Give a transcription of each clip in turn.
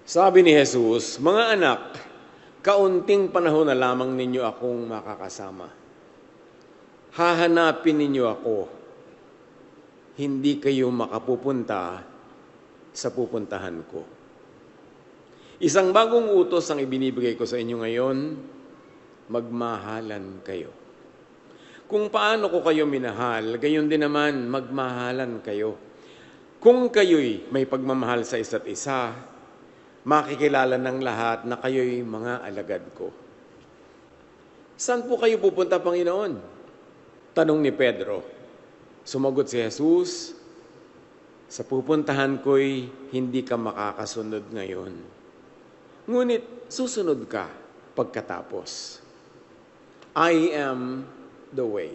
Sabi ni Jesus, "Mga anak, kaunting panahon na lamang ninyo akong makakasama. Hahanapin ninyo ako, hindi kayo makapupunta sa pupuntahan ko." Isang bagong utos ang ibinibigay ko sa inyo ngayon, magmahalan kayo. Kung paano ko kayo minahal, gayon din naman magmahalan kayo. Kung kayo'y may pagmamahal sa isa't isa, makikilala ng lahat na kayo'y mga alagad ko. Saan po kayo pupunta, Panginoon? Tanong ni Pedro. Sumagot si Jesus, sa pupuntahan ko'y hindi ka makakasunod ngayon. Ngunit susunod ka pagkatapos. I am the way.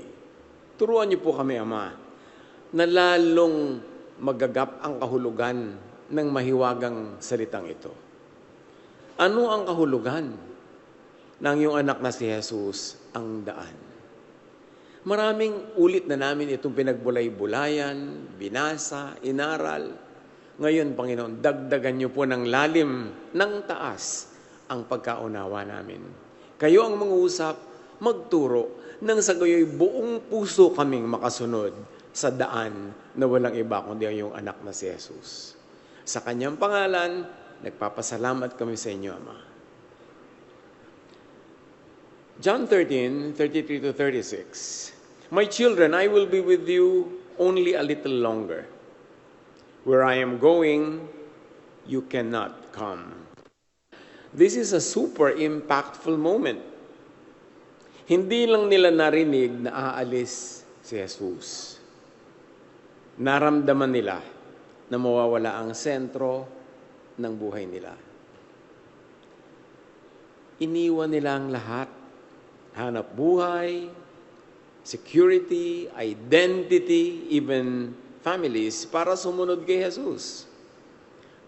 Turuan niyo po kami, Ama, na lalong magagap ang kahulugan ng mahiwagang salitang ito. Ano ang kahulugan ng iyong anak na si Jesus ang daan? Maraming ulit na namin itong pinagbulay-bulayan, binasa, inaral. Ngayon, Panginoon, dagdagan niyo po ng lalim, ng taas ang pagkaunawa namin. Kayo ang mangusap, magturo, nang sa gayoy buong puso kaming makasunod sa daan na walang iba kundi ang iyong anak na si Jesus. Sa kanyang pangalan, nagpapasalamat kami sa inyo, Ama. John 13:33-36. My children, I will be with you only a little longer. Where I am going, you cannot come. This is a super impactful moment. Hindi lang nila narinig na aalis si Jesus. Naramdaman nila na mawawala ang sentro ng buhay nila. Iniwan nila ang lahat. Hanap buhay, security, identity, even families para sumunod kay Jesus.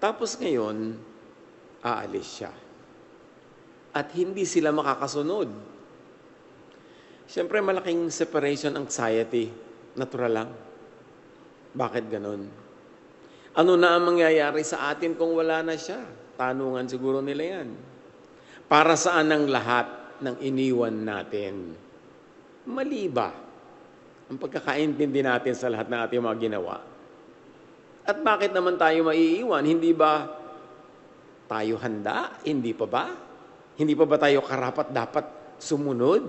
Tapos ngayon, aalis siya. At hindi sila makakasunod. Siyempre, malaking separation anxiety. Natural lang. Bakit ganun? Ano na ang mangyayari sa atin kung wala na siya? Tanungan siguro nila yan. Para saan ang lahat ng iniwan natin? Mali ba ang pagkakaintindi natin sa lahat ng ating mga ginawa? At bakit naman tayo maiiwan? Hindi ba tayo handa? Hindi pa ba? Hindi pa ba tayo karapat dapat sumunod?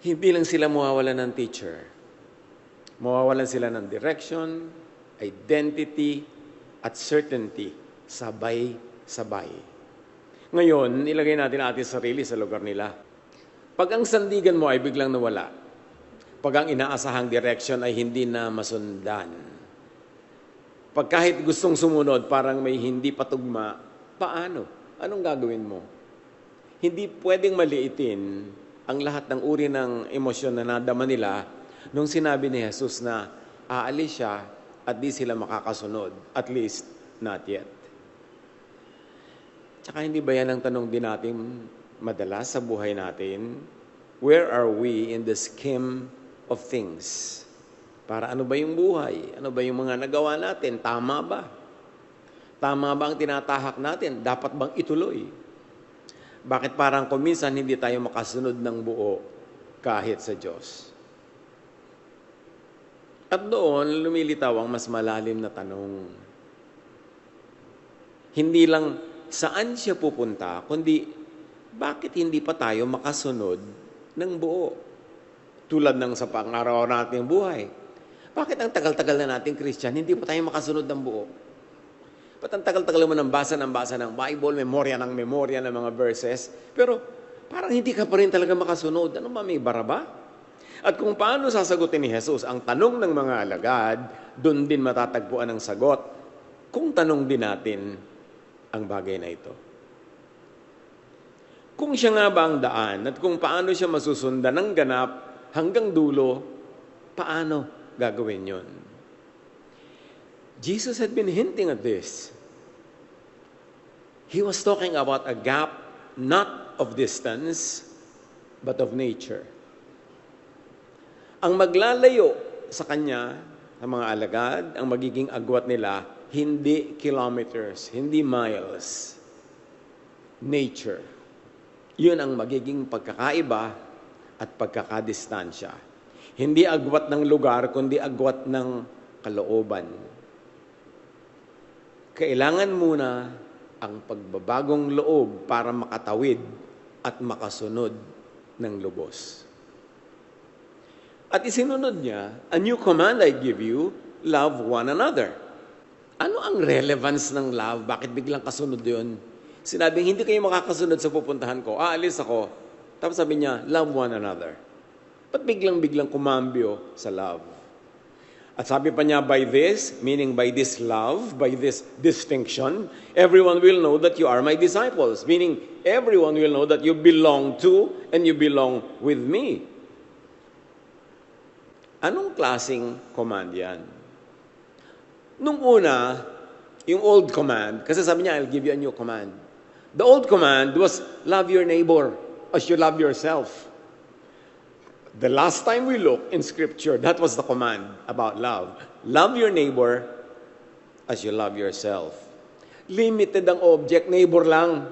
Hindi lang sila mawawalan ng teacher. Mawawalan sila ng direction, identity, at certainty. Sabay-sabay. Ngayon, ilagay natin ating sarili sa lugar nila. Pag ang sandigan mo ay biglang nawala, pag ang inaasahang direction ay hindi na masundan, pag kahit gustong sumunod, parang may hindi patugma, paano? Anong gagawin mo? Hindi pwedeng maliitin ang lahat ng uri ng emosyon na nadama nila nung sinabi ni Jesus na aalis siya at di sila makakasunod. At least, not yet. Tsaka hindi ba yan ang tanong din natin madalas sa buhay natin? Where are we in the scheme of things? Para ano ba yung buhay? Ano ba yung mga nagawa natin? Tama ba? Tama ba ang tinatahak natin? Dapat bang ituloy? Bakit parang kuminsan hindi tayo makasunod ng buo kahit sa Diyos? At doon, lumilitaw ang mas malalim na tanong. Hindi lang saan siya pupunta, kundi bakit hindi pa tayo makasunod ng buo? Tulad ng sa pang-araw nating buhay. Bakit ang tagal-tagal na nating Christian, hindi pa tayo makasunod ng buo? Ba't ang tagal-tagal mo ng basa ng Bible, memorya ng mga verses, pero parang hindi ka pa rin talaga makasunod. Ano ba, may baraba? At kung paano sasagutin ni Jesus ang tanong ng mga alagad, doon din matatagpuan ang sagot kung tanong din natin ang bagay na ito. Kung siya nga ba ang daan at kung paano siya masusundan ng ganap hanggang dulo, paano gagawin yon? Jesus had been hinting at this. He was talking about a gap not of distance, but of nature. Ang maglalayo sa kanya sa mga alagad, ang magiging agwat nila, hindi kilometers, hindi miles. Nature. Yun ang magiging pagkakaiba at pagkakadistansya. Hindi agwat ng lugar, kundi agwat ng kalooban. Kailangan muna ang pagbabagong loob para makatawid at makasunod ng lubos. At isinunod niya, "A new command I give you, love one another." Ano ang relevance ng love? Bakit biglang kasunod yun? Sinabing, hindi kayo makakasunod sa pupuntahan ko. Aalis ako. Tapos sabi niya, love one another. Ba't biglang kumambyo sa love? At sabi pa niya, by this, meaning by this love, by this distinction, everyone will know that you are my disciples. Meaning, everyone will know that you belong to and you belong with me. Anong klaseng command yan? Nung una, yung old command, kasi sabi niya, I'll give you a new command. The old command was, love your neighbor as you love yourself. The last time we look in Scripture, that was the command about love. Love your neighbor as you love yourself. Limited ang object, neighbor lang.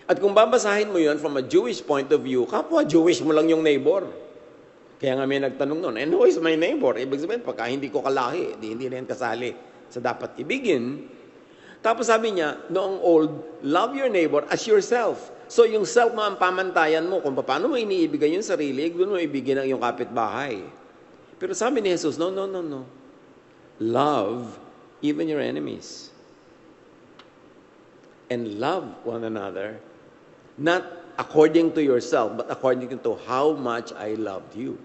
At kung babasahin mo yun from a Jewish point of view, kapwa Jewish mo lang yung neighbor. Kaya nga may nagtanong noon, and who is my neighbor? Ibig sabihin, pagka hindi ko kalahi, hindi na yan kasali sa dapat ibigin. Tapos sabi niya, noong old, love your neighbor as yourself. So yung self mo ang pamantayan mo kung paano mo iniibigay yung sarili, doon mo ibigin ang iyong kapitbahay. Pero sabi ni Jesus, no. Love even your enemies. And love one another, not according to yourself, but according to how much I loved you.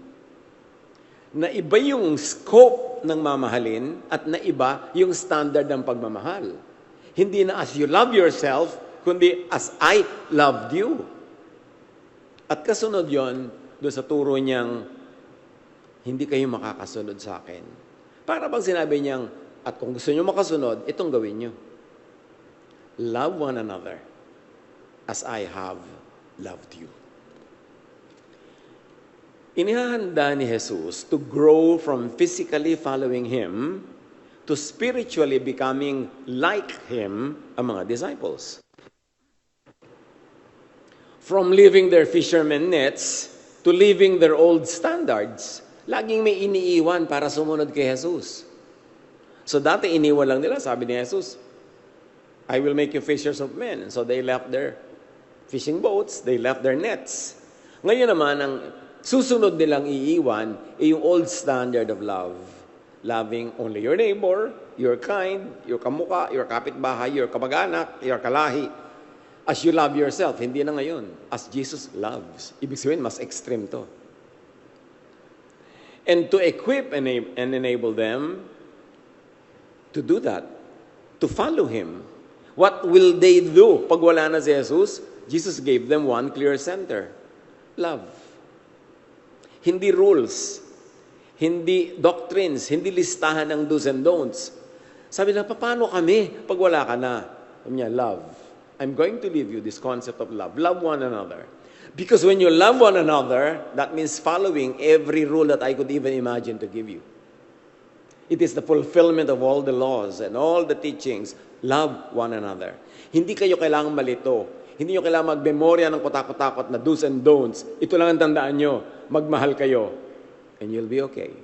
Na iba yung scope ng mamahalin at na iba yung standard ng pagmamahal. Hindi na as you love yourself, kundi as I loved you. At kasunod yon doon sa turo niyang, hindi kayo makakasunod sa akin. Para bang sinabi niyang, at kung gusto niyo makasunod, itong gawin niyo. Love one another as I have loved you. Inihahanda ni Jesus to grow from physically following Him to spiritually becoming like Him ang mga disciples. From leaving their fishermen nets to leaving their old standards. Laging may iniiwan para sumunod kay Jesus. So dati iniwan lang nila, sabi ni Jesus, I will make you fishers of men. And so they left their fishing boats, they left their nets. Ngayon naman, ang susunod nilang iiwan ay yung old standard of love. Loving only your neighbor, your kind, your kamuka, your kapitbahay, your kamag-anak, your kalahi. As you love yourself, hindi na ngayon. As Jesus loves. Ibig sabihin, mas extreme to. And to equip and enable them to do that, to follow Him. What will they do pag wala na si Jesus? Jesus gave them one clear center. Love. Hindi rules. Hindi doctrines. Hindi listahan ng do's and don'ts. Sabi na, paano kami pag wala ka na? Sabi niya, love. I'm going to leave you this concept of love. Love one another. Because when you love one another, that means following every rule that I could even imagine to give you. It is the fulfillment of all the laws and all the teachings. Love one another. Hindi kayo kailangang malito. Hindi nyo kailangang magmemorya ng kutakot-takot na do's and don'ts. Ito lang ang tandaan nyo. Magmahal kayo. And you'll be okay.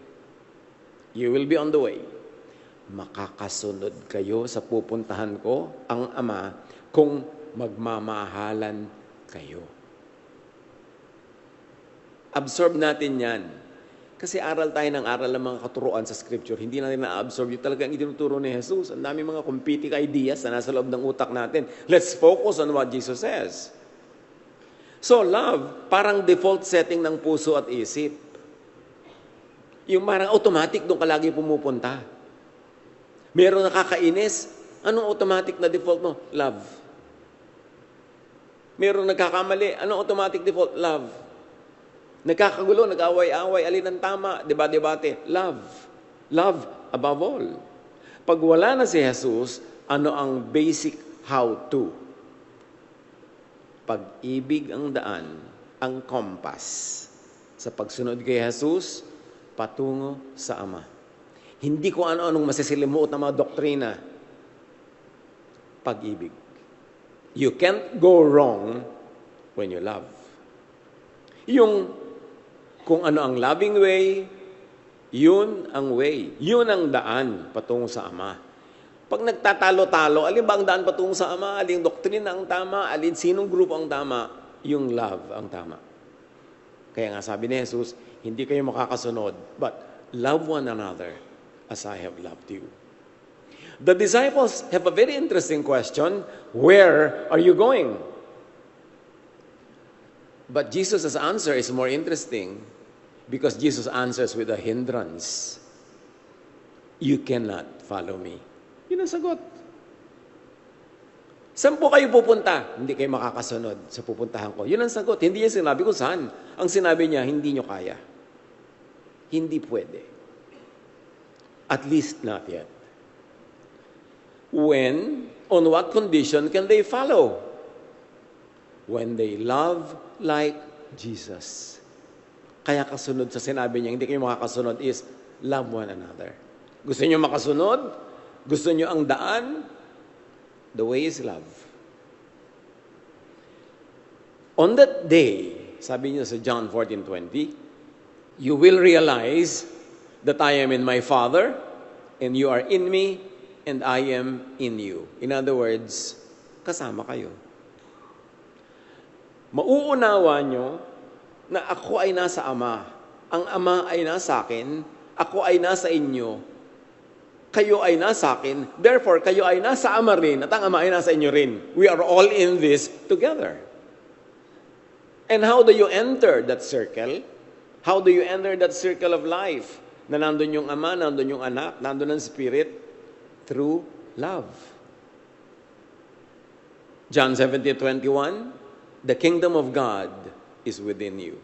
You will be on the way. Makakasunod kayo sa pupuntahan ko, ang Ama, kung magmamahalan kayo. Absorb natin yan. Kasi aral tayo ng aral ng mga katuruan sa Scripture. Hindi natin na-absorb yung talagang itinuturo ni Jesus. Ang dami mga competing ideas na nasa loob ng utak natin. Let's focus on what Jesus says. So, love, parang default setting ng puso at isip. Yung parang automatic doon ka lagi pumupunta. Meron nakakainis, anong automatic na default mo? Love. Meron nagkakamali, anong automatic default? Love. Nagkakagulo, nag-away-away, alin ang tama, debate, love. Love above all. Pag wala na si Jesus, ano ang basic how-to? Pag-ibig ang daan, ang compass. Sa pagsunod kay Jesus, patungo sa Ama. Hindi ko ano-anong masisilimuot na mga doktrina. Pag-ibig. You can't go wrong when you love. Yung kung ano ang loving way, yun ang way. Yun ang daan patungo sa Ama. Pag nagtatalo-talo, alin ba ang daan patungo sa Ama? Alin doktrina ang tama? Alin sinong grupo ang tama? Yung love ang tama. Kaya nga sabi ni Jesus, hindi kayo makakasunod, but love one another as I have loved you. The disciples have a very interesting question. Where are you going? But Jesus' answer is more interesting because Jesus answers with a hindrance. You cannot follow me. Yun ang sagot. Saan po kayo pupunta? Hindi kayo makakasunod sa pupuntahan ko. Yun ang sagot. Hindi niya sinabi kung saan. Ang sinabi niya, hindi nyo kaya. Hindi pwede. At least not yet. When, on what condition can they follow? When they love like Jesus. Kaya kasunod sa sinabi niya, hindi kayo makakasunod is love one another. Gusto niyo makasunod? Gusto niyo ang daan? The way is love. On that day, sabi niya sa John 14:20, you will realize that I am in my Father, and you are in me, and I am in you. In other words, kasama kayo. Mauunawa nyo na ako ay nasa Ama. Ang Ama ay nasa akin, ako ay nasa inyo, kayo ay nasa akin, therefore kayo ay nasa Ama rin, at ang Ama ay nasa inyo rin. We are all in this together. And how do you enter that circle? How do you enter that circle of life? Na nandun yung Ama, nandun yung Anak, nandun ang Spirit, through love. John 17:21, the kingdom of God is within you.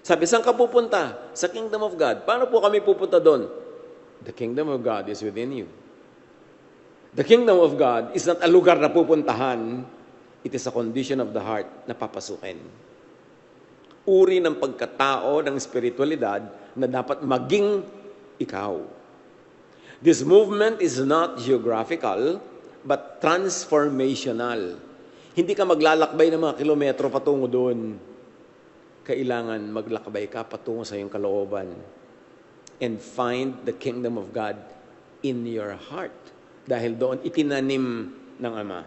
Sabi, saan ka pupunta? Sa kingdom of God. Paano po kami pupunta doon? The kingdom of God is within you. The kingdom of God is not a lugar na pupuntahan. It is a condition of the heart na papasukin. Uri ng pagkatao ng espiritualidad na dapat maging ikaw. This movement is not geographical, but transformational. Hindi ka maglalakbay ng mga kilometro patungo doon. Kailangan maglakbay ka patungo sa iyong kalooban and find the kingdom of God in your heart. Dahil doon itinanim ng Ama.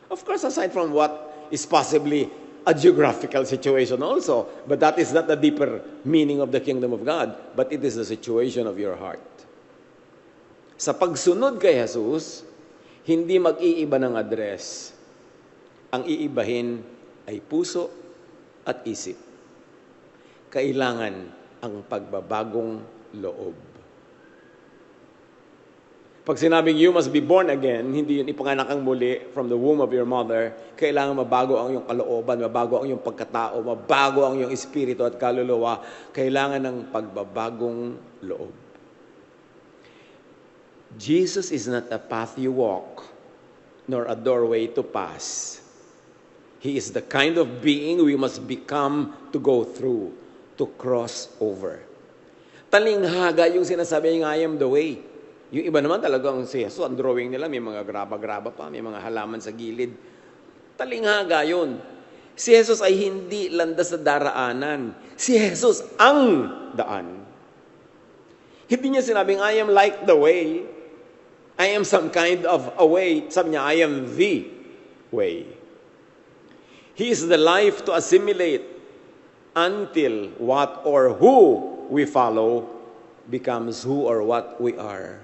Of course, aside from what is possibly a geographical situation also, but that is not the deeper meaning of the kingdom of God, but it is the situation of your heart. Sa pagsunod kay Jesus, hindi mag-iiba ng address. Ang iibahin ay puso at isip. Kailangan ang pagbabagong loob. Pag sinabing you must be born again, hindi yun ipanganak ang muli from the womb of your mother, kailangan mabago ang iyong kalooban, mabago ang iyong pagkatao, mabago ang iyong espiritu at kaluluwa. Kailangan ng pagbabagong loob. Jesus is not a path you walk, nor a doorway to pass. He is the kind of being we must become to go through, to cross over. Talinghaga yung sinasabi niya, I am the way. Yung iba naman talagang si Jesus, ang drawing nila, may mga graba-graba pa, may mga halaman sa gilid. Talinghaga yun. Si Jesus ay hindi landas sa daraanan. Si Jesus ang daan. Hindi niya sinabing, I am like the way. I am some kind of a way. Sabi niya, I am the way. He is the life to assimilate until what or who we follow becomes who or what we are.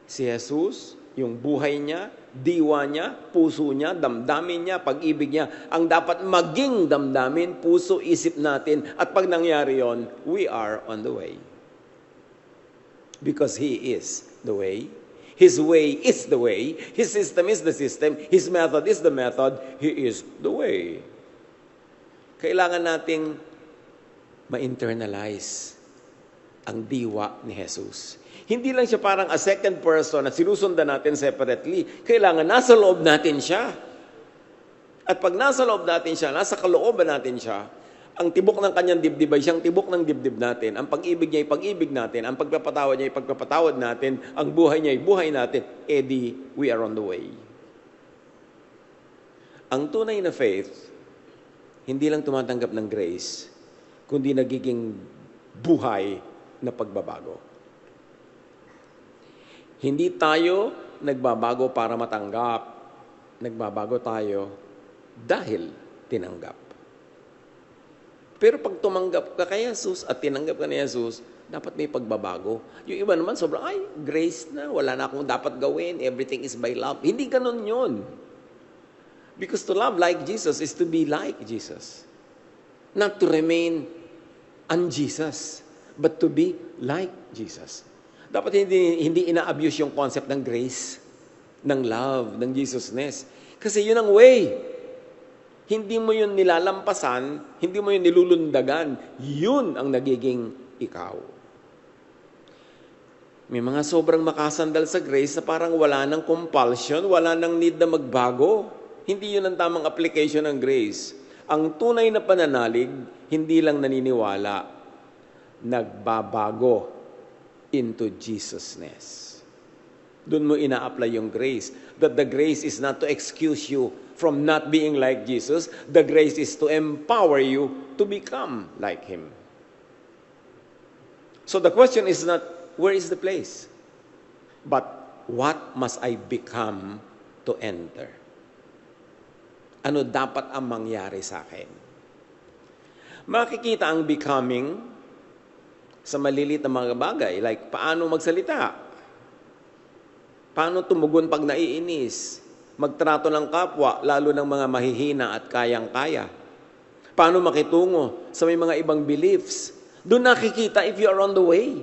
Si Jesus, yung buhay niya, diwa niya, puso niya, damdamin niya, pag-ibig niya, ang dapat maging damdamin, puso, isip natin, at pag nangyari yon, we are on the way. Because He is the way. His way is the way. His system is the system. His method is the method. He is the way. Kailangan nating ma-internalize ang diwa ni Jesus. Hindi lang siya parang a second person na sinusundan natin separately. Kailangan nasa loob natin siya. At pag nasa loob natin siya, nasa kalooban natin siya, Ang tibok ng kanyang dibdib ay siyang tibok ng dibdib natin. Ang pag-ibig niya ay pag-ibig natin. Ang pagpapatawad niya ay pagpapatawad natin. Ang buhay niya ay buhay natin. We are on the way. Ang tunay na faith, hindi lang tumatanggap ng grace, kundi nagiging buhay na pagbabago. Hindi tayo nagbabago para matanggap. Nagbabago tayo dahil tinanggap. Pero pag tumanggap ka kay Jesus at tinanggap ka ni Jesus, dapat may pagbabago. Yung iba naman sobrang, grace na, wala na akong dapat gawin, everything is by love. Hindi ganun yun. Because to love like Jesus is to be like Jesus. Not to remain un-Jesus, but to be like Jesus. Dapat hindi ina-abuse yung concept ng grace, ng love, ng Jesusness. Kasi yun ang way. Hindi mo yun nilalampasan, hindi mo yun nilulundagan. Yun ang nagiging ikaw. May mga sobrang makasandal sa grace na parang wala ng compulsion, wala ng need na magbago. Hindi yun ang tamang application ng grace. Ang tunay na pananalig, hindi lang naniniwala, nagbabago into Jesusness. Doon mo ina-apply yung grace. That the grace is not to excuse you from not being like Jesus. The grace is to empower you to become like Him. So the question is not, where is the place? But, what must I become to enter? Ano dapat ang mangyari sa akin? Makikita ang becoming sa maliliit na mga bagay, like paano magsalita, paano tumugon pag naiinis, magtrato ng kapwa, lalo ng mga mahihina at kayang-kaya, paano makitungo sa may mga ibang beliefs. Doon nakikita if you are on the way,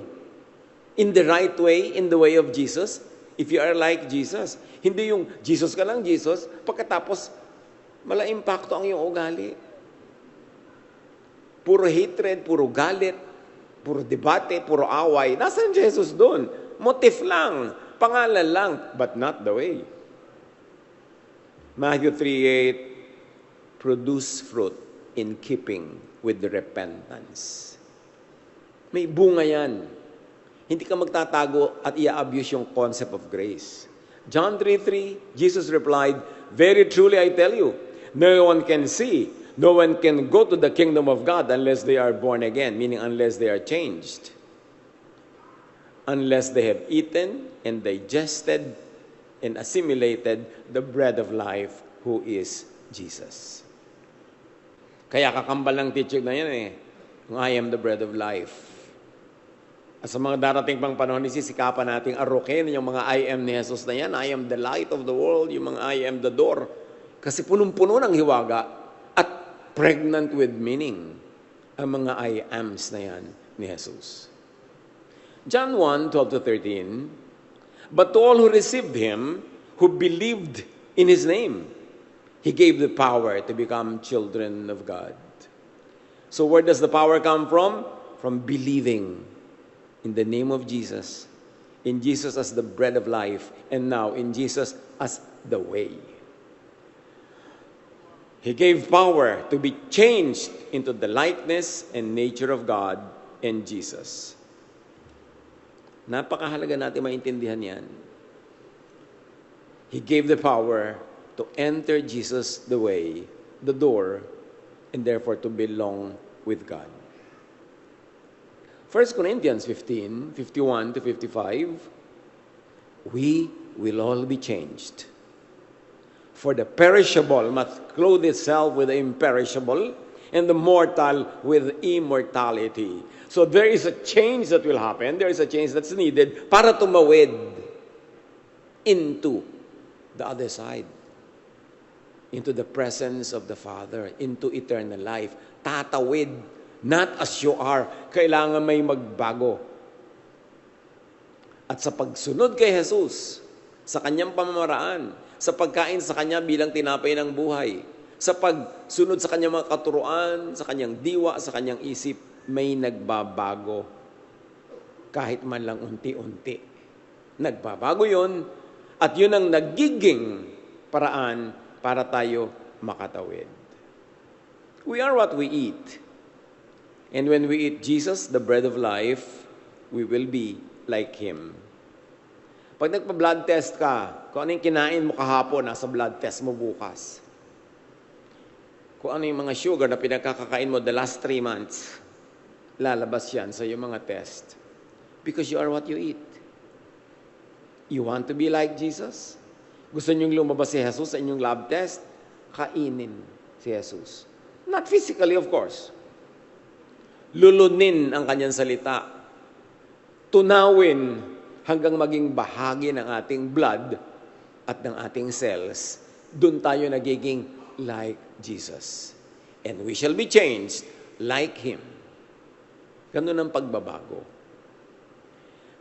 in the right way, in the way of Jesus, if you are like Jesus. Hindi yung Jesus ka lang, Jesus, pagkatapos mala impacto ang iyong ugali. Puro hatred, puro galit, puro debate, puro away. Nasaan Jesus doon? Motif lang, pangalan lang, but not the way. Matthew 3:8, produce fruit in keeping with the repentance. May bunga yan. Hindi ka magtatago at i-abuse yung concept of grace. John 3:3, Jesus replied, very truly I tell you, no one can see, no one can go to the kingdom of God unless they are born again, meaning unless they are changed. Unless they have eaten and digested and assimilated the bread of life, who is Jesus. Kaya kakambal ng teaching na yan I am the bread of life. At sa mga darating pang panahon, isisikapan nating arukin yung mga I am ni Jesus na yan. I am the light of the world, yung mga I am the door. Kasi punong-puno ng hiwaga at pregnant with meaning ang mga I ams na yan ni Jesus. John 1:12-13, but to all who received Him, who believed in His name, He gave the power to become children of God. So where does the power come from? From believing in the name of Jesus, in Jesus as the bread of life, and now in Jesus as the way. He gave power to be changed into the likeness and nature of God in Jesus. Napakahalaga natin maintindihan yan. He gave the power to enter Jesus the way, the door, and therefore to belong with God. 1 Corinthians 15:51-55, we will all be changed. For the perishable must clothe itself with the imperishable, and the mortal with immortality. So there is a change that will happen. There is a change that's needed para tumawid into the other side. Into the presence of the Father. Into eternal life. Tatawid. Not as you are. Kailangan may magbago. At sa pagsunod kay Jesus, sa kanyang pamamaraan, sa pagkain sa kanya bilang tinapay ng buhay, sa pagsunod sa kanyang mga katuruan, sa kanyang diwa, sa kanyang isip, may nagbabago. Kahit man lang unti-unti. Nagbabago yun, at yun ang nagiging paraan para tayo makatawid. We are what we eat. And when we eat Jesus, the bread of life, we will be like Him. Pag nagpa-blood test ka, kung ano yung kinain mo kahapon, nasa blood test mo bukas. Kung ano yung mga sugar na pinagkakakain mo the last 3 months, lalabas yan sa iyong mga test. Because you are what you eat. You want to be like Jesus? Gusto niyong lumabas si Jesus sa inyong lab test? Kainin si Jesus. Not physically, of course. Lulunin ang kanyang salita. Tunawin hanggang maging bahagi ng ating blood at ng ating cells. Doon tayo nagiging like Jesus. And we shall be changed like Him. Ganun ang pagbabago.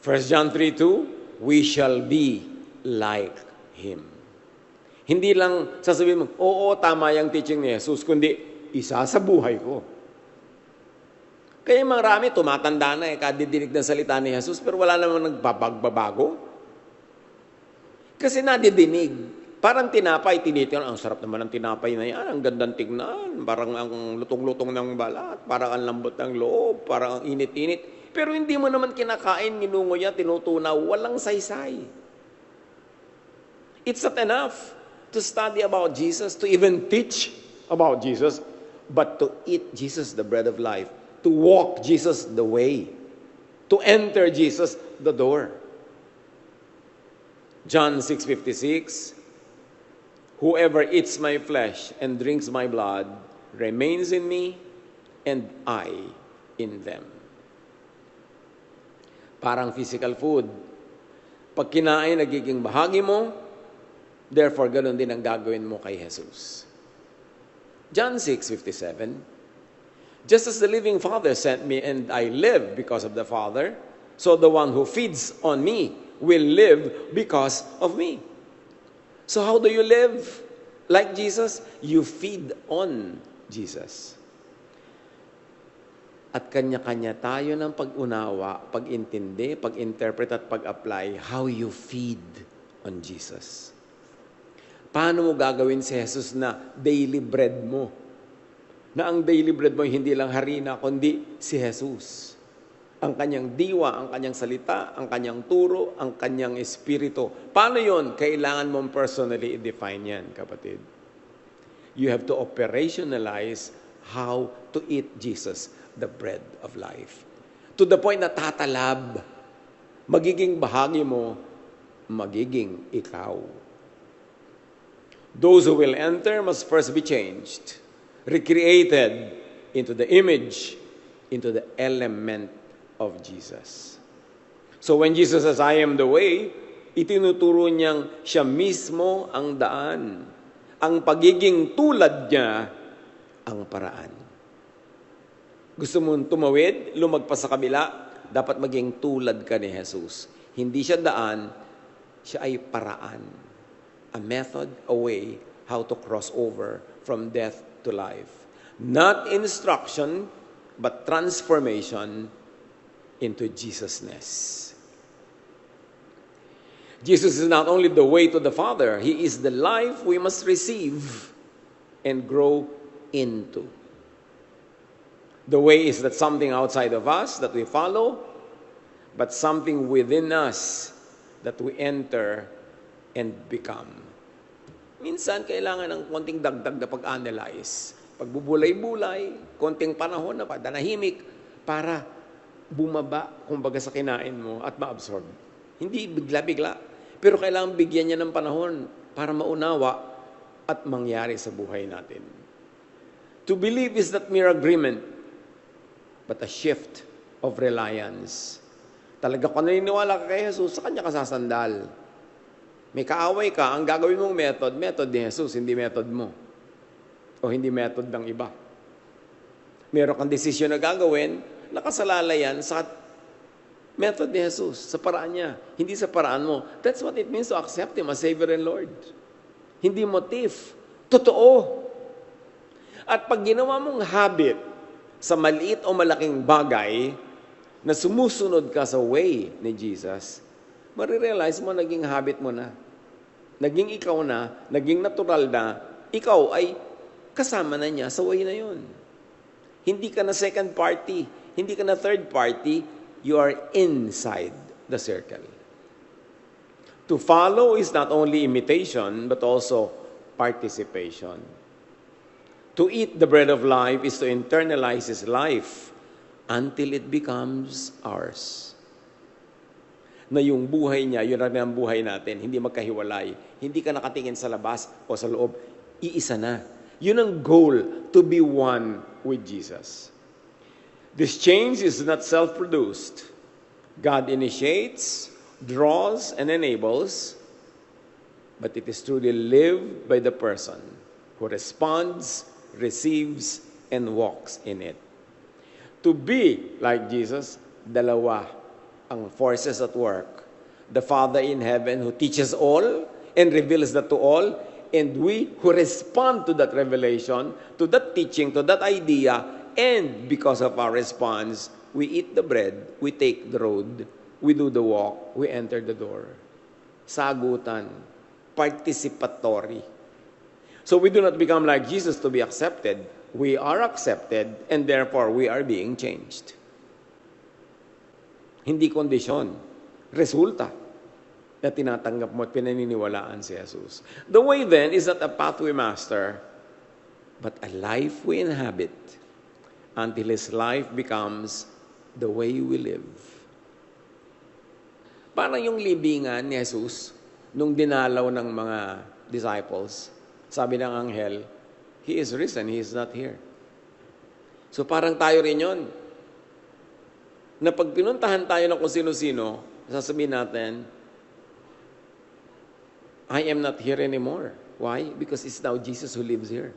1 John 3:2, we shall be like Him. Hindi lang sasabihin mo, oo, tama yung teaching ni Jesus, kundi isa sa buhay ko. Kaya marami tumatanda na kadidinig ng salita ni Jesus, pero wala namang nagbabago. Kasi nadidinig. Parang tinapay, tinitingnan, ang sarap naman ng tinapay na yan, ang gandang tignan, parang ang lutong-lutong ng balat, parang ang lambot ng loob, parang ang init-init. Pero hindi mo naman kinakain, ninunguya, tinutunaw, walang saysay. It's not enough to study about Jesus, to even teach about Jesus, but to eat Jesus, the bread of life, to walk Jesus the way, to enter Jesus the door. John 6:56, whoever eats my flesh and drinks my blood remains in me, and I in them. Parang physical food. Pag kinain, nagiging bahagi mo, therefore, ganun din ang gagawin mo kay Jesus. John 6:57, just as the living Father sent me and I live because of the Father, so the one who feeds on me will live because of me. So how do you live like Jesus? You feed on Jesus. At kanya-kanya tayo ng pag-unawa, pag-intindi, pag-interpret at pag-apply how you feed on Jesus. Paano mo gagawin si Jesus na daily bread mo? Na ang daily bread mo hindi lang harina, kundi si Jesus. Ang kanyang diwa, ang kanyang salita, ang kanyang turo, ang kanyang espiritu. Paano yon? Kailangan mong personally i-define yan, kapatid. You have to operationalize how to eat Jesus, the bread of life. To the point na tatalab, magiging bahagi mo, magiging ikaw. Those who will enter must first be changed, recreated into the image, into the element of Jesus. So when Jesus says, I am the way, itinuturo niyang siya mismo ang daan. Ang pagiging tulad niya, ang paraan. Gusto mong tumawid, lumagpas sa kabila, dapat maging tulad ka ni Jesus. Hindi siya daan, siya ay paraan. A method, a way, how to cross over from death to life. Not instruction, but transformation into Jesusness. Jesus is not only the way to the Father, He is the life we must receive and grow into. The way is that something outside of us that we follow, but something within us that we enter and become. Minsan, kailangan ng konting dagdag na pag-analyze. Pagbubulay-bulay, konting panahon na padanahimik para bumaba, kumbaga sa kinain mo at ma-absorb. Hindi bigla-bigla. Pero kailangan bigyan niya ng panahon para maunawa at mangyari sa buhay natin. To believe is not mere agreement, but a shift of reliance. Talaga kung naniniwala ka kay Jesus, sa Kanya ka sasandal. May kaaway ka, ang gagawin mong method ni Jesus, hindi method mo. O hindi method ng iba. Meron kang desisyon na gagawin, nakasalalay yan sa method ni Jesus, sa paraan niya, hindi sa paraan mo. That's what it means to accept Him as Savior and Lord. Hindi motif, totoo. At pag ginawa mong habit sa maliit o malaking bagay na sumusunod ka sa way ni Jesus, marirealize mo naging habit mo na. Naging ikaw na, naging natural na, ikaw ay kasama na niya sa way na yun. Hindi ka na second party. Hindi ka na third party. You are inside the circle. To follow is not only imitation, but also participation. To eat the bread of life is to internalize His life until it becomes ours. Na yung buhay niya, yun ang buhay natin, hindi magkahiwalay. Hindi ka nakatingin sa labas o sa loob. Iisa na. Yun ang goal, to be one with Jesus. This change is not self-produced. God initiates, draws, and enables, but it is truly lived by the person who responds, receives, and walks in it. To be like Jesus, dalawa ang forces at work. The Father in heaven who teaches all and reveals that to all, and we who respond to that revelation, to that teaching, to that idea, and because of our response, we eat the bread, we take the road, we do the walk, we enter the door. Sagutan, participatory. So we do not become like Jesus to be accepted. We are accepted, and therefore we are being changed. Hindi kondisyon, resulta na tinatanggap mo at pinaniniwalaan si Jesus. The way then is not a path we master, but a life we inhabit until His life becomes the way we live. Parang yung libingan ni Jesus nung dinalaw ng mga disciples, sabi ng anghel, He is risen, He is not here. So parang tayo rin yun. Na pag pinuntahan tayo ng kung sino-sino, sasabihin natin, I am not here anymore. Why? Because it's now Jesus who lives here.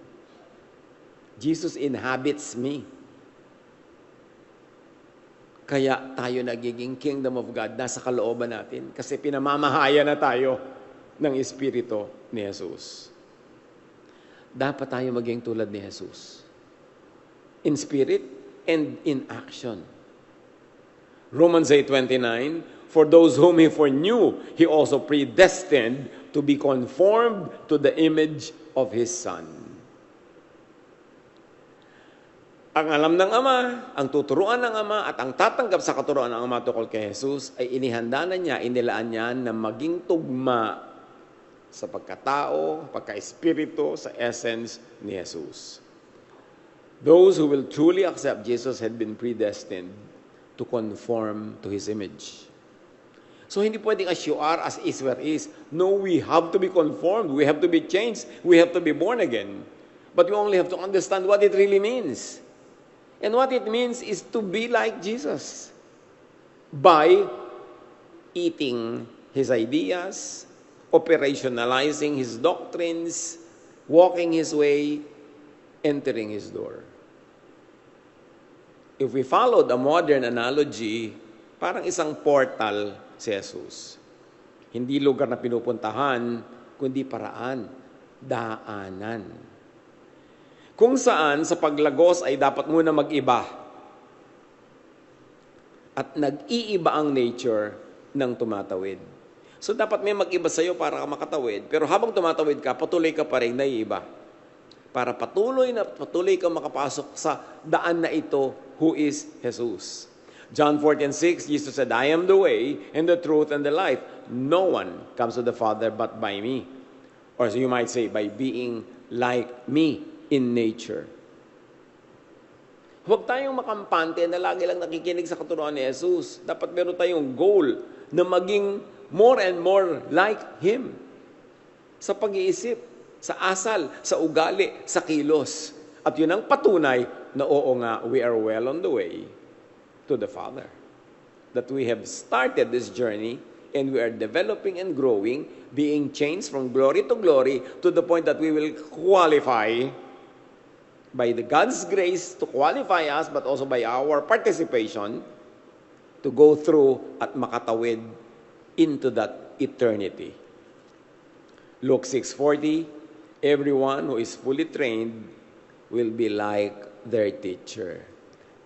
Jesus inhabits me. Kaya tayo nagiging kingdom of God, nasa kalooban natin. Kasi pinamamahaya na tayo ng Espiritu ni Jesus. Dapat tayo maging tulad ni Jesus. In spirit and in action. Romans 8:29, for those whom He foreknew, He also predestined to be conformed to the image of His Son. Ang alam ng Ama, ang tuturuan ng Ama, at ang tatanggap sa katuruan ng Ama tungkol kay Jesus ay inihanda na niya, inilaan niya na maging tugma sa pagkatao, pagka-espiritu, sa essence ni Jesus. Those who will truly accept Jesus had been predestined to conform to His image. So hindi pwedeng as you are, as is where is. No, we have to be conformed. We have to be changed. We have to be born again. But we only have to understand what it really means. And what it means is to be like Jesus by eating His ideas, operationalizing His doctrines, walking His way, entering His door. If we follow the modern analogy, parang isang portal si Jesus. Hindi lugar na pinupuntahan, kundi paraan, daanan. Kung saan sa paglagos ay dapat muna mag-iba. At nag-iiba ang nature ng tumatawid. So dapat may mag-iba sa'yo para ka makatawid, pero habang tumatawid ka, patuloy ka pa rin naiiba. Para patuloy ka makapasok sa daan na ito, who is Jesus. John 14:6, Jesus said, I am the way, and the truth, and the life. No one comes to the Father but by me. Or so you might say, by being like me in nature. Huwag tayong makampante na lagi lang nakikinig sa katuruan ni Jesus. Dapat meron tayong goal na maging more and more like Him. Sa pag-iisip, sa asal, sa ugali, sa kilos. At yun ang patunay na oo nga, we are well on the way to the Father. That we have started this journey and we are developing and growing, being changed from glory to glory to the point that we will qualify by the God's grace to qualify us, but also by our participation to go through at makatawid into that eternity. Luke 6:40, everyone who is fully trained will be like their teacher.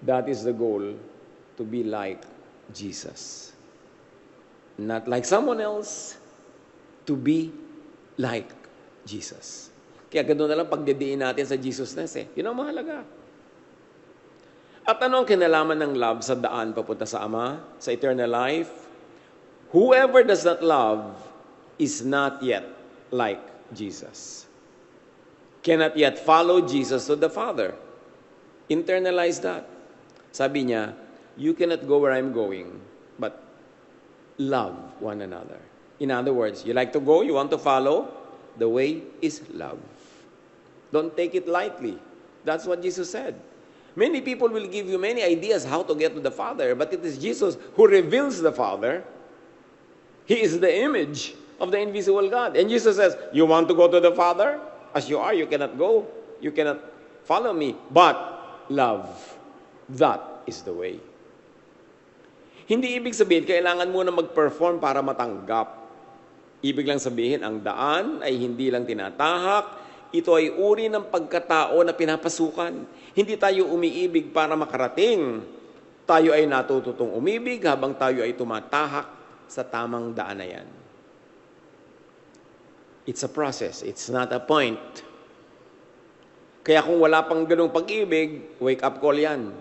That is the goal, to be like Jesus. Not like someone else, to be like Jesus. Kaya ganoon na lang pagdidiin natin sa Jesusness eh. Yun ang mahalaga. At ano ang kinalaman ng love sa daan papunta sa Ama, sa eternal life? Whoever does not love is not yet like Jesus. Cannot yet follow Jesus to the Father. Internalize that. Sabi niya, you cannot go where I'm going, but love one another. In other words, you like to go, you want to follow, the way is love. Don't take it lightly. That's what Jesus said. Many people will give you many ideas how to get to the Father, but it is Jesus who reveals the Father. He is the image of the invisible God. And Jesus says, you want to go to the Father? As you are, you cannot go. You cannot follow me. But love, that is the way. Hindi ibig sabihin, kailangan mo na mag-perform para matanggap. Ibig lang sabihin, ang daan ay hindi lang tinatahak, ito ay uri ng pagkatao na pinapasukan. Hindi tayo umiibig para makarating. Tayo ay natututong umibig habang tayo ay tumatahak sa tamang daan na yan. It's a process. It's not a point. Kaya kung wala pang ganung pag-ibig, wake up call yan.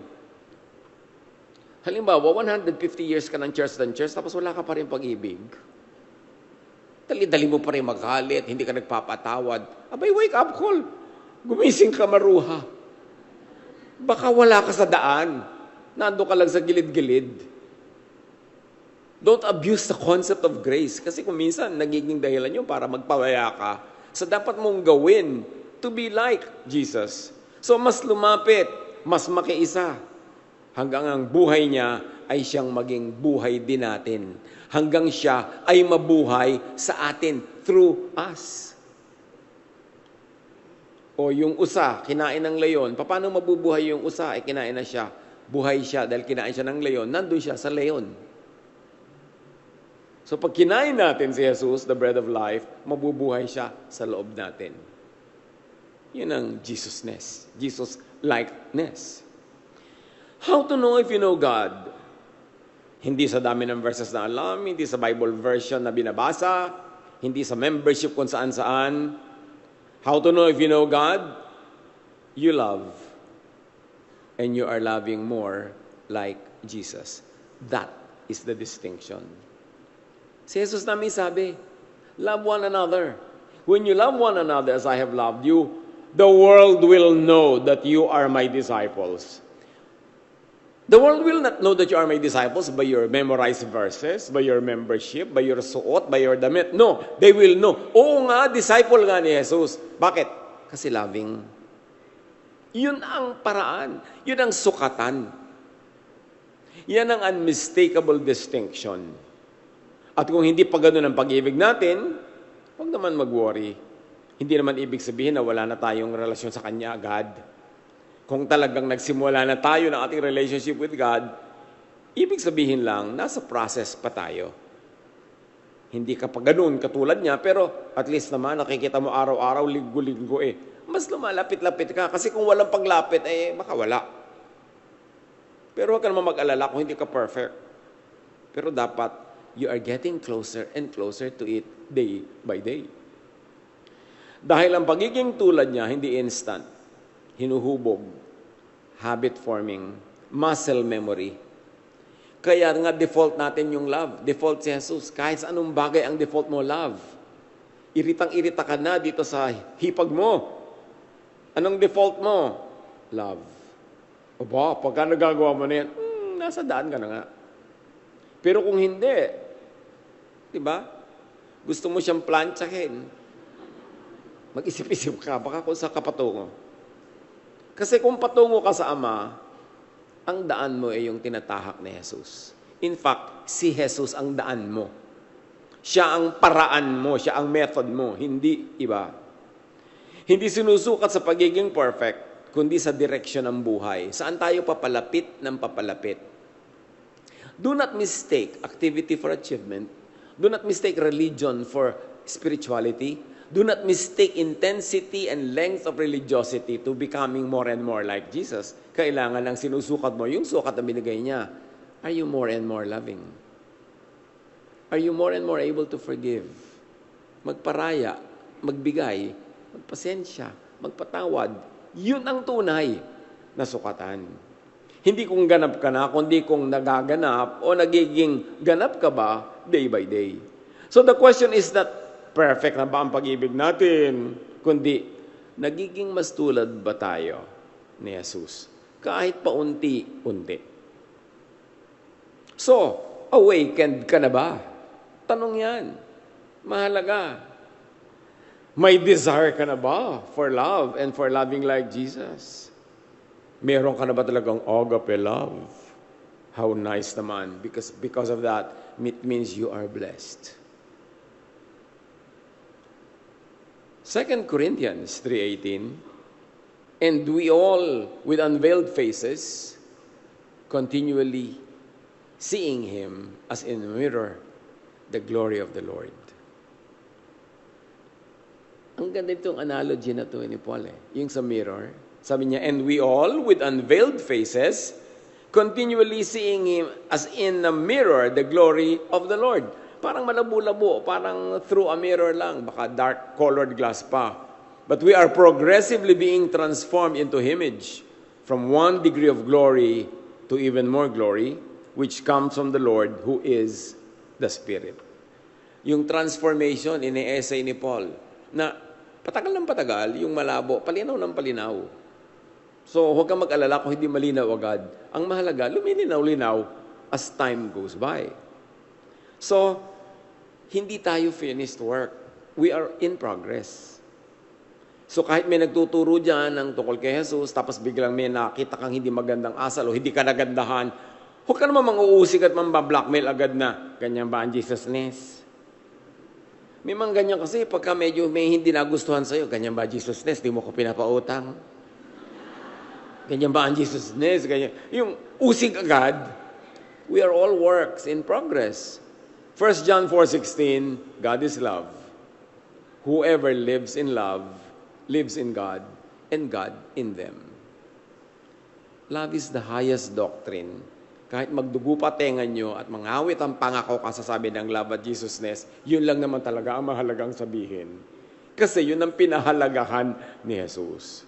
Halimbawa, 150 years ka ng church, tapos wala ka pa rin pag-ibig. Dali-dali mo pa rin magalit, hindi ka nagpapatawad. Abay, wake up call. Gumising ka maruha. Baka wala ka sa daan. Nando ka lang sa gilid-gilid. Don't abuse the concept of grace. Kasi kung minsan, nagiging dahilan yun para magpawaya ka sa dapat mong gawin to be like Jesus. So, mas lumapit, mas makiisa. Hanggang ang buhay niya ay siyang maging buhay din natin. Hanggang siya ay mabuhay sa atin through us. O yung usa, kinain ng leon. Paano mabubuhay yung usa? Kinain na siya. Buhay siya dahil kinain siya ng leon. Nandun siya sa leon. So pag kinain natin si Jesus, the bread of life, mabubuhay siya sa loob natin. Yun ang Jesusness. Jesus-likeness. How to know if you know God? Hindi sa dami ng verses na alam, hindi sa Bible version na binabasa, hindi sa membership kung saan-saan. How to know if you know God? You love. And you are loving more like Jesus. That is the distinction. Si Jesus namin sabi, love one another. When you love one another as I have loved you, the world will know that you are my disciples. The world will not know that you are my disciples by your memorized verses, by your membership, by your suot, by your damit. No, they will know. Oo nga, disciple nga ni Jesus. Bakit? Kasi loving. Yun ang paraan. Yun ang sukatan. Yan ang unmistakable distinction. At kung hindi pa ganun ang pag-ibig natin, huwag naman mag-worry. Hindi naman ibig sabihin na wala na tayong relasyon sa Kanya agad. Kung talagang nagsimula na tayo ng ating relationship with God, ibig sabihin lang, nasa process pa tayo. Hindi ka pa ganun katulad niya, pero at least naman nakikita mo araw-araw, linggo-linggo mas lumalapit-lapit ka. Kasi kung walang paglapit, baka wala. Pero huwag ka naman mag-alala kung hindi ka perfect. Pero dapat, you are getting closer and closer to it day by day. Dahil ang pagiging tulad niya, hindi instant. Hinuhubog, habit forming, muscle memory. Kaya nga default natin yung love. Default si Jesus. Kahit sa anong bagay ang default mo, love. Iritang-irita ka na dito sa hipag mo. Anong default mo? Love. Aba, pagka nagagawa mo na yan, nasa daan ka na nga. Pero kung hindi, di ba? Gusto mo siyang plantsahin. Mag-isip-isip ka, baka kung sa kapatungo. Kasi kung patungo ka sa Ama, ang daan mo ay yung tinatahak ni Jesus. In fact, si Jesus ang daan mo. Siya ang paraan mo, siya ang method mo, hindi iba. Hindi sinusukat sa pagiging perfect, kundi sa direksyon ng buhay. Saan tayo papalapit ng papalapit? Do not mistake activity for achievement. Do not mistake religion for spirituality. Do not mistake intensity and length of religiosity to becoming more and more like Jesus. Kailangan lang sinusukat mo yung sukat na binigay niya. Are you more and more loving? Are you more and more able to forgive? Magparaya, magbigay, magpasensya, magpatawad. Yun ang tunay na sukatan. Hindi kung ganap ka na, kundi kung nagaganap o nagiging ganap ka ba day by day. So the question is not perfect na ba ang pag-ibig natin, kundi nagiging mas tulad ba tayo ni Jesus? Kahit paunti-unti. So, awakened ka na ba? Tanong yan. Mahalaga. May desire ka na ba for love and for loving like Jesus? Meron ka na ba talagang agape love? How nice naman. Because of that, it means you are blessed. 2 Corinthians 3:18, and we all, with unveiled faces, continually seeing Him as in a mirror, the glory of the Lord. Ang ganda itong analogy na ito ni Paul yung sa mirror. Sabi niya, and we all, with unveiled faces, continually seeing Him as in a mirror, the glory of the Lord. Parang malabo-labo, parang through a mirror lang, baka dark-colored glass pa. But we are progressively being transformed into image from one degree of glory to even more glory, which comes from the Lord who is the Spirit. Yung transformation, ini-essay ni Paul, na patagal ng patagal, yung malabo, palinaw ng palinaw. So, huwag kang mag-alala kung hindi malinaw agad. Ang mahalaga, lumilinaw-linaw as time goes by. So, hindi tayo finished work. We are in progress. So, kahit may nagtuturo dyan ng tungkol kay Jesus, tapos biglang may nakita kang hindi magandang asal o hindi ka nagandahan, huwag ka naman mang-uusik at mambablockmail agad na, ganyan ba ang Jesusness? May mga ganyan kasi, pagka medyo may hindi nagustuhan sa'yo, ganyan ba Jesusness? Di mo ko pinapautang. Ganyan ba ang Jesusness? Ganyan. Yung usig agad, we are all works in progress. 1 John 4:16, God is love. Whoever lives in love, lives in God, and God in them. Love is the highest doctrine. Kahit magdugo pa tenga nyo at mangawit ang pangako kasasabi ng love at Jesusness, yun lang naman talaga ang mahalagang sabihin. Kasi yun ang pinahalagahan ni Jesus.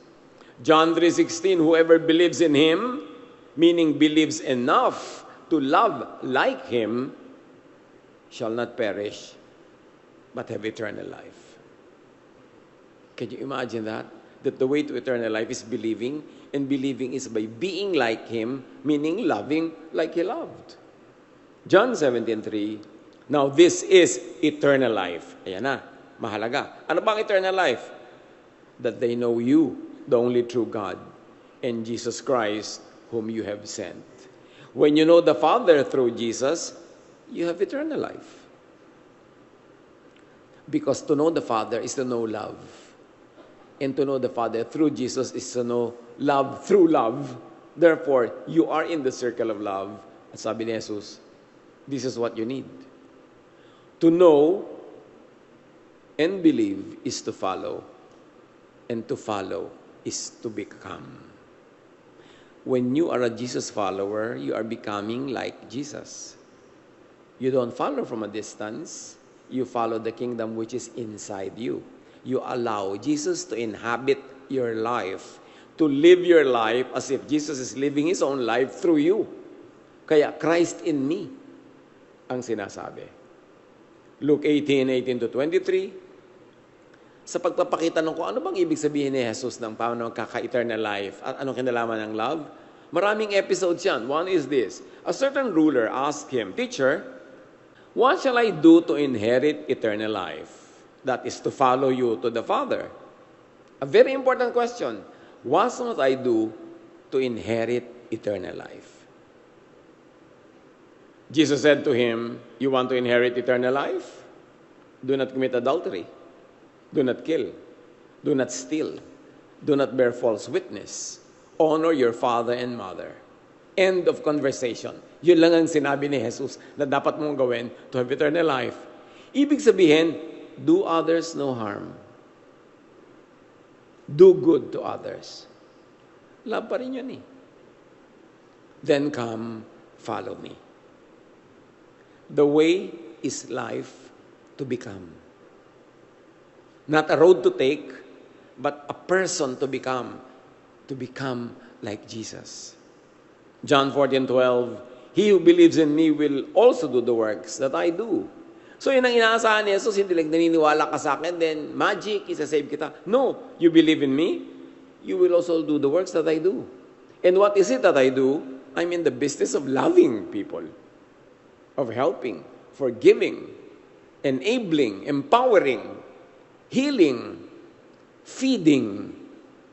John 3:16, whoever believes in Him, meaning believes enough to love like Him, shall not perish, but have eternal life. Can you imagine that? That the way to eternal life is believing, and believing is by being like Him, meaning loving like He loved. John 17:3, now this is eternal life. Ayan na, mahalaga. Ano bang eternal life? That they know you, the only true God, and Jesus Christ, whom you have sent. When you know the Father through Jesus, you have eternal life. Because to know the Father is to know love. And to know the Father through Jesus is to know love through love. Therefore, you are in the circle of love. At sabi ni Jesus, this is what you need. To know and believe is to follow. And to follow is to become. When you are a Jesus follower, you are becoming like Jesus. You don't follow from a distance. You follow the kingdom which is inside you. You allow Jesus to inhabit your life, to live your life as if Jesus is living His own life through you. Kaya Christ in me ang sinasabi. Luke 18:18-23, sa pagpapakita ng kung ano bang ibig sabihin ni Jesus ng paano kaka-eternal life at anong kinalaman ng love, maraming episodes yan. One is this. A certain ruler asked Him, Teacher, what shall I do to inherit eternal life? That is to follow you to the Father. A very important question. What must I do to inherit eternal life? Jesus said to him, you want to inherit eternal life? Do not commit adultery. Do not kill. Do not steal. Do not bear false witness. Honor your father and mother. End of conversation. Yun lang ang sinabi ni Jesus na dapat mong gawin to have eternal life. Ibig sabihin, do others no harm. Do good to others. Love pa rin yun eh. Then come, follow me. The way is life to become. Not a road to take, but a person to become like Jesus. John 14:12, "He who believes in me will also do the works that I do." So yun ang inaasahan ni Jesus, hindi lang naniniwala ka sa akin, then magic, isa-save kita. No, you believe in me, you will also do the works that I do. And what is it that I do? I'm in the business of loving people, of helping, forgiving, enabling, empowering, healing, feeding.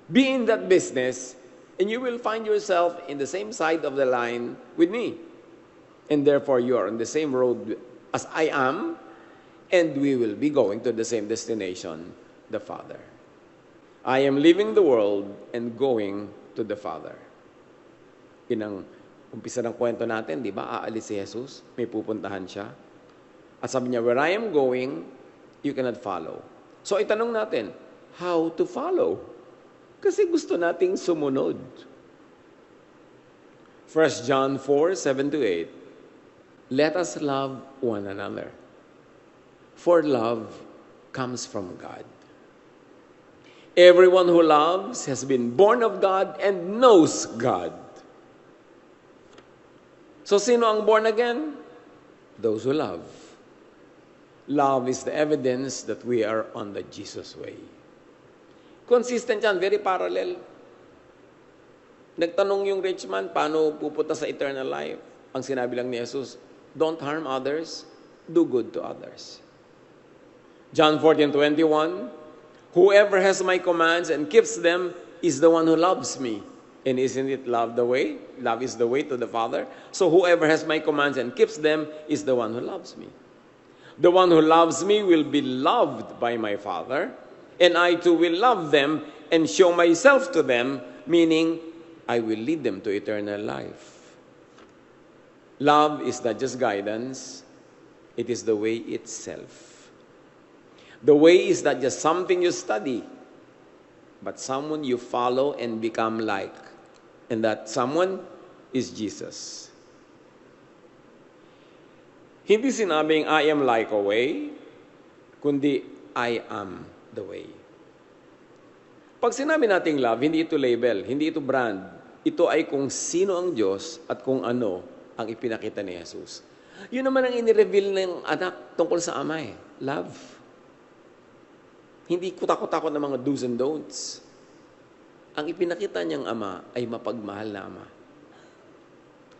Be in that business, and you will find yourself in the same side of the line with me. And therefore, you are on the same road as I am, and we will be going to the same destination, the Father. I am leaving the world and going to the Father. Yun ang umpisa ng kwento natin, di ba? Aalis si Jesus, may pupuntahan siya. At sabi niya, where I am going, you cannot follow. So itanong natin, how to follow? Kasi gusto nating sumunod. 1 John 4:7-8, let us love one another, for love comes from God. Everyone who loves has been born of God and knows God. So sino ang born again? Those who love. Love is the evidence that we are on the Jesus way. Consistent yan, very parallel. Nagtanong yung rich man, paano pupunta sa eternal life? Ang sinabi lang ni Jesus, don't harm others, do good to others. John 14:21, whoever has my commands and keeps them is the one who loves me. And isn't it love the way? Love is the way to the Father. So whoever has my commands and keeps them is the one who loves me. The one who loves me will be loved by my Father, and I too will love them and show myself to them, meaning I will lead them to eternal life. Love is not just guidance, it is the way itself. The way is not just something you study, but someone you follow and become like. And that someone is Jesus. Hindi sinabing, I am like a way, kundi I am the way. Pag sinabi nating love, hindi ito label, hindi ito brand. Ito ay kung sino ang Diyos at kung ano ang ipinakita ni Jesus. Yun naman ang inireveal ng anak tungkol sa ama eh. Love. Hindi kutakot-takot ng mga do's and don'ts. Ang ipinakita niyang ama ay mapagmahal na ama.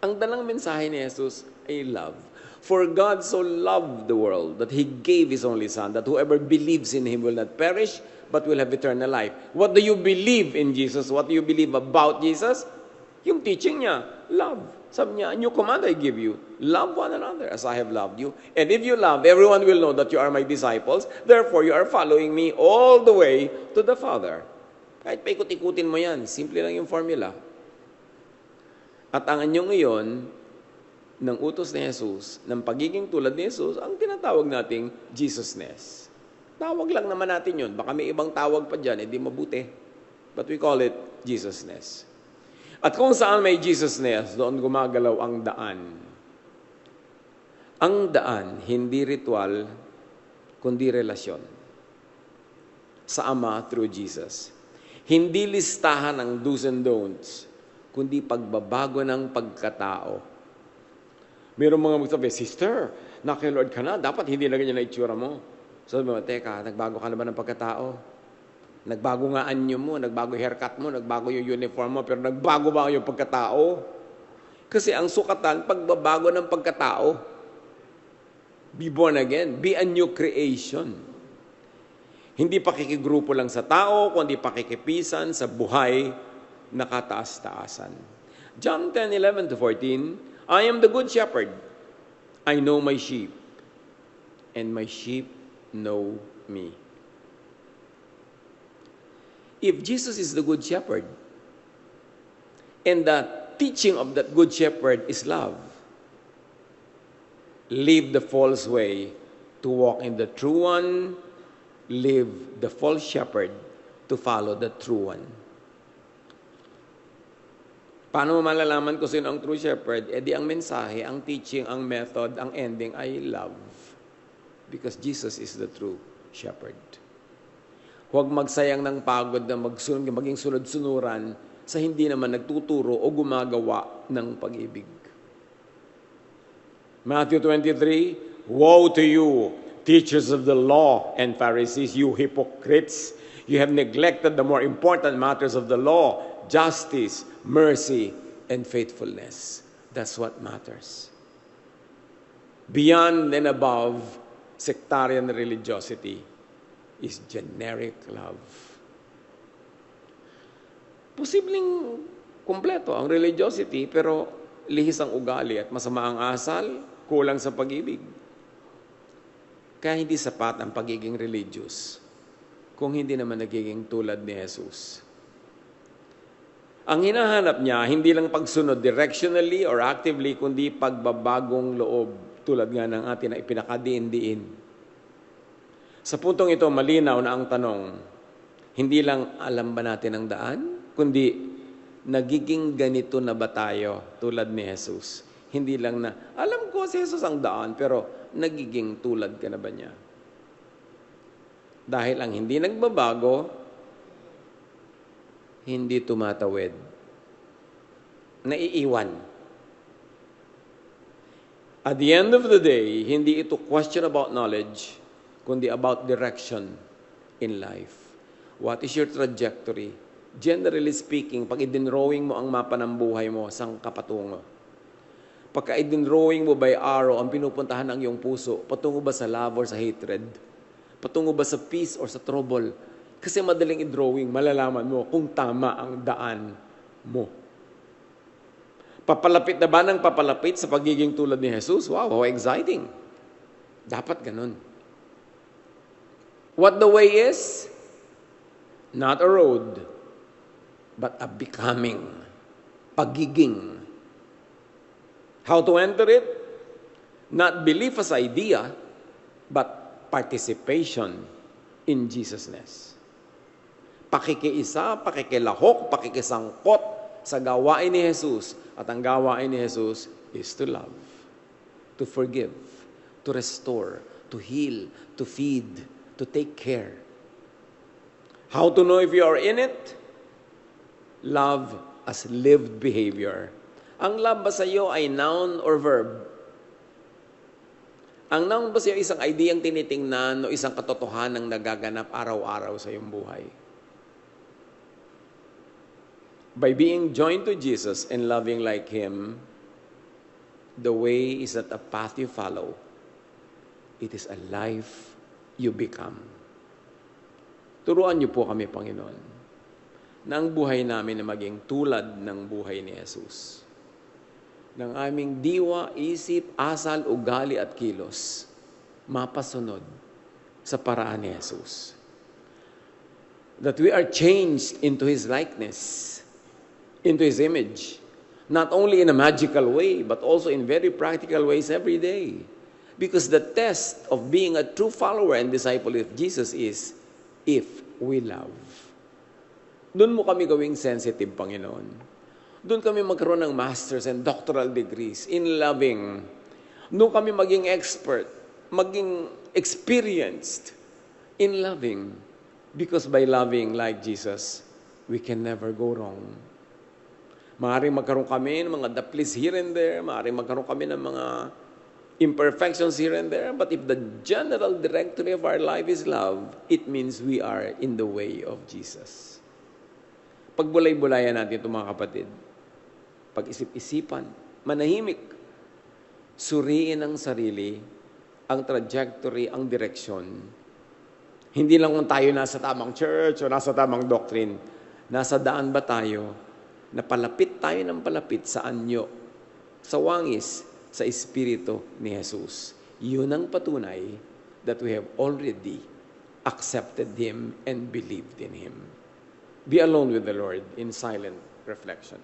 Ang dalang mensahe ni Jesus ay love. For God so loved the world that He gave His only Son, that whoever believes in Him will not perish, but will have eternal life. What do you believe in Jesus? What do you believe about Jesus? Yung teaching niya, love. Sabi niya, a new command I give you, love one another as I have loved you. And if you love, everyone will know that you are my disciples. Therefore, you are following me all the way to the Father. Kahit paikot-ikutin mo yan, simple lang yung formula. At ang anyong iyon, ng utos ni Jesus, ng pagiging tulad ni Jesus, ang tinatawag nating Jesusness. Tawag lang naman natin yun. Baka may ibang tawag pa dyan, hindi mabuti. But we call it Jesusness. At kung saan may Jesusness, doon gumagalaw ang daan. Ang daan, hindi ritual, kundi relasyon. Sa Ama through Jesus. Hindi listahan ng do's and don'ts, kundi pagbabago ng pagkatao. Mayroong mga magsabi, sister, naki-Lord ka na, dapat hindi na ganyan na itsura mo. Sabi mo, teka, nagbago ka na ba ng pagkatao? Nagbago nga anyo mo, nagbago haircut mo, nagbago yung uniform mo, pero nagbago ba yung pagkatao? Kasi ang sukatan, pagbabago ng pagkatao. Be born again, be a new creation. Hindi pakikigrupo lang sa tao, kundi pakikipisan sa buhay na kataas-taasan. John 10:11-14, I am the good shepherd. I know my sheep, and my sheep know me. If Jesus is the good shepherd, and the teaching of that good shepherd is love, leave the false way to walk in the true one, leave the false shepherd to follow the true one. Paano mo malalaman kung sino ang true shepherd? E di ang mensahe, ang teaching, ang method, ang ending ay love. Because Jesus is the true shepherd. Huwag magsayang ng pagod na maging sunod-sunuran sa hindi naman nagtuturo o gumagawa ng pag-ibig. Matthew 23, "Woe to you, teachers of the law and Pharisees, you hypocrites! You have neglected the more important matters of the law, justice, mercy, and faithfulness." That's what matters. Beyond and above sectarian religiosity is generic love. Posibleng kumpleto ang religiosity pero lihis ang ugali at masama ang asal, kulang sa pag-ibig. Kaya hindi sapat ang pagiging religious kung hindi naman nagiging tulad ni Jesus. Ang hinahanap niya, hindi lang pagsunod directionally or actively, kundi pagbabagong loob tulad nga ng atin na ipinakadiin-diin. Sa puntong ito, malinaw na ang tanong, hindi lang alam ba natin ang daan, kundi nagiging ganito na ba tayo tulad ni Jesus? Hindi lang na, alam ko si Jesus ang daan, pero nagiging tulad ka na ba niya? Dahil ang hindi nagbabago, hindi tumatawid. Naiiwan. At the end of the day, hindi ito question about knowledge, kundi about direction in life. What is your trajectory? Generally speaking, pag idinrawing mo ang mapa ng buhay mo, saan ka patungo? Pagka idinrawing mo by arrow, ang pinupuntahan ng iyong puso, patungo ba sa love or sa hatred? Patungo ba sa peace or sa trouble? Kasi madaling i-drawing, malalaman mo kung tama ang daan mo. Papalapit na ba ng papalapit sa pagiging tulad ni Jesus? Wow, how exciting. Dapat ganun. What the way is? Not a road, but a becoming. Pagiging. How to enter it? Not belief as idea, but participation in Jesusness. Pakikiisa, pakikilahok, pakikisangkot sa gawain ni Jesus. At ang gawain ni Jesus is to love, to forgive, to restore, to heal, to feed, to take care. How to know if you are in it? Love as lived behavior. Ang love ba sa iyo ay noun or verb? Ang noun ba sa iyo isang ideyang tinitingnan o isang katotohanang nagaganap araw-araw sa iyong buhay? By being joined to Jesus and loving like Him, the way is not a path you follow. It is a life you become. Turuan niyo po kami, Panginoon, na ang buhay namin na maging tulad ng buhay ni Jesus. Ng aming diwa, isip, asal, ugali at kilos, mapasunod sa paraan ni Jesus. That we are changed into His likeness, into His image, not only in a magical way, but also in very practical ways every day. Because the test of being a true follower and disciple of Jesus is if we love. Doon mo kami gawing sensitive, Panginoon. Doon kami magkaroon ng masters and doctoral degrees in loving. Doon kami maging expert, maging experienced in loving. Because by loving like Jesus, we can never go wrong. Maaaring magkaroon kami ng mga daplis here and there, maaaring magkaroon kami ng mga imperfections here and there, but if the general directory of our life is love, it means we are in the way of Jesus. Pagbulay-bulayan natin ito, mga kapatid. Pag-isip-isipan, manahimik, suriin ang sarili, ang trajectory, ang direksyon. Hindi lang kung tayo nasa tamang church o nasa tamang doctrine. Nasa daan ba tayo na palapit tayo ng palapit sa anyo, sa wangis, sa Espiritu ni Jesus. Yun ang patunay that we have already accepted Him and believed in Him. Be alone with the Lord in silent reflection.